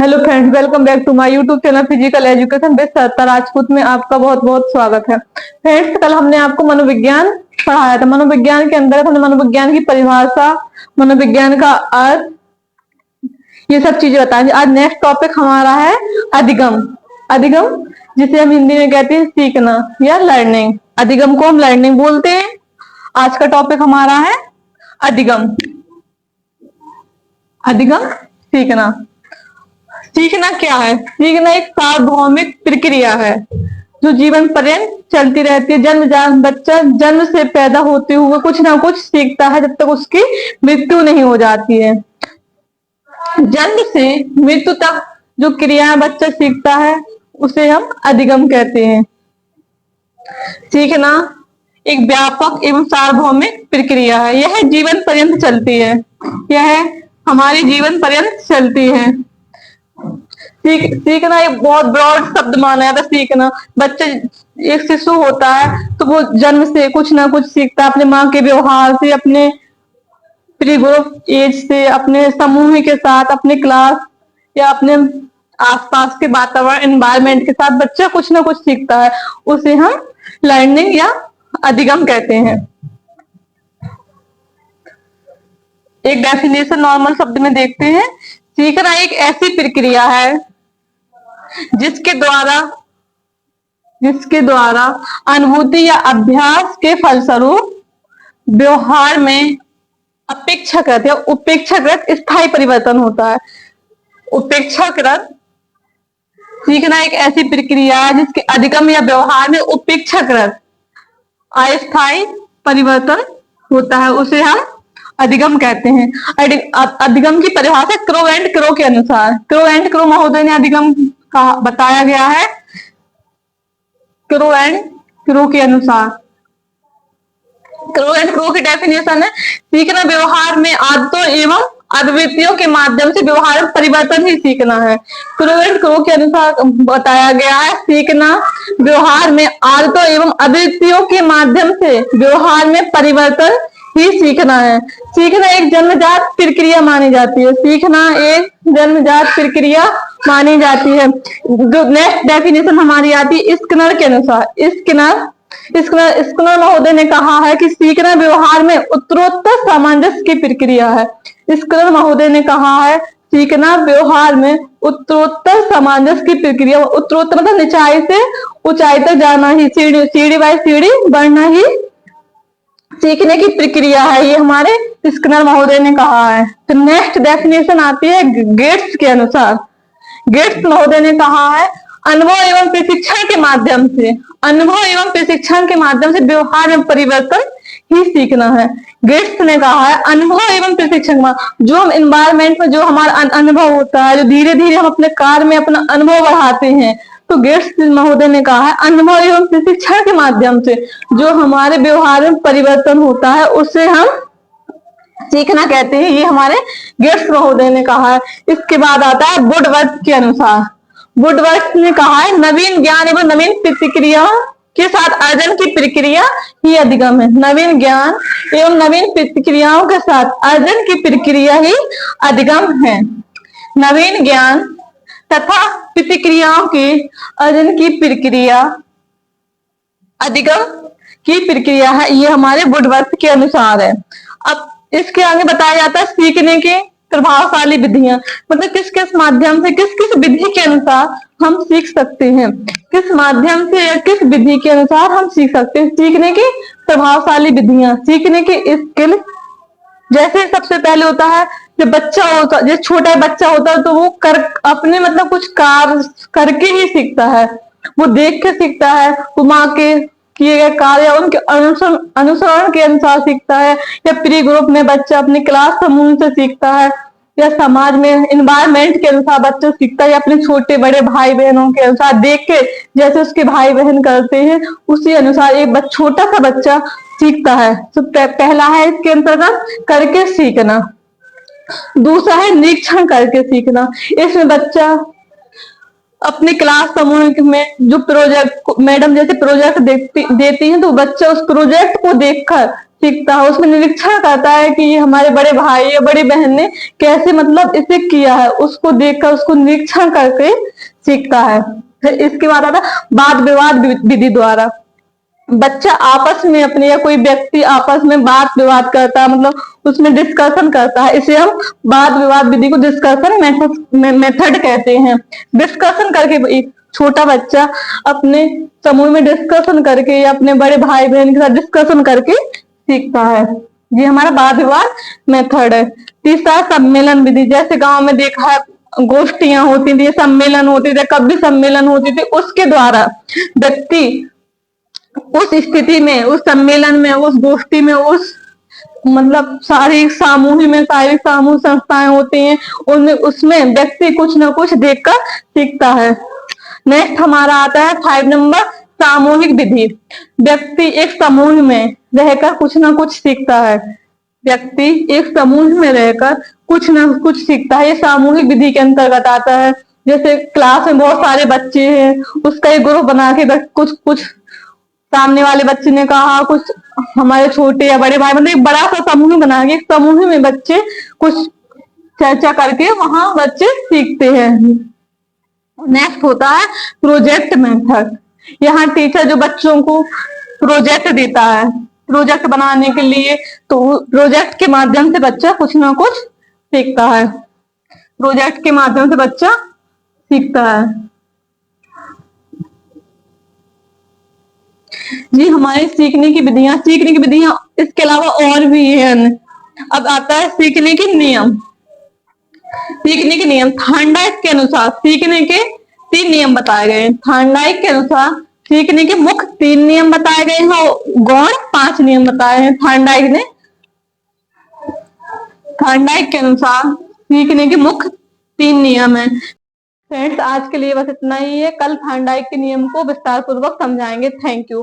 Hello friends, welcome back to my YouTube channel physical education with Sarita Rajput में आपका बहुत बहुत स्वागत है। फ्रेंड्स, कल हमने आपको मनोविज्ञान पढ़ाया था। मनोविज्ञान के अंदर हमने मनोविज्ञान की परिभाषा, मनोविज्ञान का अर्थ, ये सब चीजें बताएंगे। आज नेक्स्ट टॉपिक हमारा है अधिगम। अधिगम जिसे हम हिंदी में कहते हैं सीखना या लर्निंग। अधिगम को हम लर्निंग बोलते हैं। आज का टॉपिक हमारा है अधिगम। अधिगम सीखना। सीखना क्या है? सीखना एक सार्वभौमिक प्रक्रिया है जो जीवन पर्यंत चलती रहती है। बच्चा जन्म से पैदा होते हुए कुछ ना कुछ सीखता है जब तक उसकी मृत्यु नहीं हो जाती है। जन्म से मृत्यु तक जो क्रियाएं बच्चा सीखता है उसे हम अधिगम कहते हैं। सीखना एक व्यापक एवं सार्वभौमिक प्रक्रिया है। यह जीवन पर्यंत चलती है। यह हमारे जीवन पर्यंत चलती है। सीखना एक बहुत ब्रॉड शब्द माना जाता है। सीखना, बच्चे एक शिशु होता है तो वो जन्म से कुछ ना कुछ सीखता है, अपने माँ के व्यवहार से, अपने प्री ग्रुप एज से, अपने समूह के साथ, अपने क्लास या अपने आसपास के वातावरण एनवायरमेंट के साथ बच्चा कुछ ना कुछ सीखता है। उसे हम लर्निंग या अधिगम कहते हैं। एक डेफिनेशन नॉर्मल शब्द में देखते हैं। सीखना एक ऐसी प्रक्रिया है जिसके द्वारा अनुभूति या अभ्यास के फलस्वरूप व्यवहार में अपेक्षाकृत या उपेक्षाकृत स्थायी परिवर्तन होता है। उपेक्षाकृत सीखना एक ऐसी प्रक्रिया है जिसके अधिगम या व्यवहार में उपेक्षाकृत अस्थायी परिवर्तन होता है, उसे हम अधिगम कहते हैं। अधिगम की परिभाषा क्रो एंड क्रो के अनुसार, क्रो एंड क्रो महोदय ने अधिगम का बताया गया है। क्रो एंड क्रो के अनुसार, क्रो एंड क्रो की डेफिनेशन है सीखना व्यवहार में आदतों एवं अद्वितीयों के माध्यम से व्यवहार में परिवर्तन ही सीखना है। क्रो एंड क्रो के अनुसार बताया गया है सीखना व्यवहार में आदतों एवं अद्वितीयों के माध्यम से व्यवहार में परिवर्तन ही सीखना है। सीखना एक जन्मजात प्रक्रिया मानी जाती है। सीखना एक जन्मजात प्रक्रिया मानी जाती है। जो नेक्स्ट डेफिनेशन हमारी आती है स्किनर के अनुसार। स्किनर महोदय ने कहा है कि सीखना व्यवहार में उत्तरोत्तर सामंजस्य की प्रक्रिया है। स्किनर महोदय ने कहा है सीखना व्यवहार में उत्तरोत्तर सामंजस्य की प्रक्रिया। उत्तरोत्तर मतलब निचाई से ऊंचाई तक जाना ही, सीढ़ी बाय सीढ़ी बढ़ना ही सीखने की प्रक्रिया है, ये हमारे स्किनर महोदय ने कहा है। तो नेक्स्ट डेफिनेशन आती है गेट्स के अनुसार। गेट्स महोदय ने कहा है अनुभव एवं प्रशिक्षण के माध्यम से, अनुभव एवं प्रशिक्षण के माध्यम से व्यवहार में परिवर्तन ही सीखना है। गेट्स ने कहा है अनुभव एवं प्रशिक्षण, जो हम एनवायरमेंट में जो हमारा अनुभव होता है, जो धीरे धीरे हम अपने कार्य में अपना अनुभव बढ़ाते हैं, तो गेट्स महोदय ने कहा है अनुभव एवं प्रशिक्षण के माध्यम से जो हमारे व्यवहार में परिवर्तन होता है उसे हम सीखना कहते हैं, ये हमारे गेट्स महोदय ने कहा है। इसके बाद आता है वुडवर्थ के अनुसार। वुडवर्थ ने कहा है नवीन ज्ञान एवं नवीन प्रतिक्रियाओं के साथ अर्जन की प्रक्रिया ही अधिगम है। नवीन ज्ञान एवं नवीन प्रतिक्रियाओं के साथ अर्जन की प्रक्रिया ही अधिगम है। नवीन ज्ञान तथा प्रतिक्रियाओं के अर्जन की प्रक्रिया अधिगम की प्रक्रिया है, ये हमारे वुडवर्थ के अनुसार है। अब इसके आगे बताया जाता है सीखने के प्रभावशाली विधियां, मतलब किस किस माध्यम से, किस किस विधि के अनुसार हम सीख सकते हैं, किस माध्यम से या किस विधि के अनुसार हम सीख सकते हैं। सीखने की प्रभावशाली विधियां, सीखने की स्किल, जैसे सबसे पहले होता है जब बच्चा होता, जब छोटा बच्चा होता है तो वो अपने मतलब कुछ कार्य करके ही सीखता है। वो देख के सीखता है, वो माँ के किए गए कार्य उनके अनुसरण के अनुसार सीखता है, या प्री ग्रुप में बच्चा अपने क्लास समूह से सीखता है, या समाज में एनवायरमेंट के अनुसार बच्चा सीखता है, या अपने छोटे बड़े भाई बहनों के अनुसार देख के जैसे उसके भाई बहन करते हैं उसी अनुसार एक छोटा सा बच्चा सीखता है। तो पहला है इसके अंतर्गत करके सीखना। दूसरा है निरीक्षण करके सीखना। इसमें बच्चा अपने क्लास समूह में जो प्रोजेक्ट मैडम जैसे प्रोजेक्ट देती हैं तो बच्चा उस प्रोजेक्ट को देखकर सीखता है, उसमें निरीक्षण करता है कि ये हमारे बड़े भाई या बड़ी बहन ने कैसे मतलब इसे किया है, उसको देखकर उसको निरीक्षण करके सीखता है। फिर इसके बाद आता है वाद विवाद विधि द्वारा। बच्चा आपस में अपने या कोई व्यक्ति आपस में बात विवाद करता है, मतलब उसमें डिस्कशन करता है, इसे हम वाद विवाद विधि को डिस्कशन मेथड कहते हैं। डिस्कशन करके एक छोटा बच्चा अपने समूह में डिस्कशन करके या अपने बड़े भाई बहन के साथ डिस्कशन करके सीखता है। ये हमारा वाद विवाद मेथड है। तीसरा सम्मेलन विधि, जैसे गांव में देखा है गोष्ठियां होती थी, सम्मेलन होते थे, कवि सम्मेलन होते थे, उसके द्वारा व्यक्ति उस स्थिति में, उस सम्मेलन में, उस गोष्ठी में, उस मतलब शारीरिक सामूहिक में शारीरिक सामूहिक संस्थाएं होती हैं, उनमें उसमें व्यक्ति कुछ न कुछ देखकर सीखता है। नेक्स्ट हमारा आता है 5 नंबर सामूहिक विधि। व्यक्ति एक समूह में रहकर कुछ न कुछ सीखता है। व्यक्ति एक समूह में रहकर कुछ न कुछ सीखता है, ये सामूहिक विधि के अंतर्गत आता है। जैसे क्लास में बहुत सारे बच्चे हैं, उसका एक ग्रुप बना के कुछ कुछ सामने वाले बच्चे ने कहा, कुछ हमारे छोटे या बड़े भाई, मतलब एक बड़ा सा समूह बना के, एक समूह में बच्चे कुछ चर्चा करके वहां बच्चे सीखते हैं। नेक्स्ट होता है प्रोजेक्ट मेथड। यहाँ टीचर जो बच्चों को प्रोजेक्ट देता है, प्रोजेक्ट बनाने के लिए, तो प्रोजेक्ट के माध्यम से बच्चा कुछ ना कुछ सीखता है। प्रोजेक्ट के माध्यम से बच्चा सीखता है। जी हमारे सीखने की विधियां इसके अलावा और भी है। अब आता है सीखने के नियम। सीखने के नियम थॉर्नडाइक के अनुसार सीखने के 3 नियम बताए गए हैं। थॉर्नडाइक के अनुसार सीखने के मुख्य 3 नियम बताए गए हैं और गौण 5 नियम बताए हैं थॉर्नडाइक ने। थॉर्नडाइक के अनुसार सीखने के मुख्य 3 नियम है। फ्रेंड्स आज के लिए बस इतना ही है। कल थॉर्नडाइक के नियम को विस्तार पूर्वक समझाएंगे। Thank you.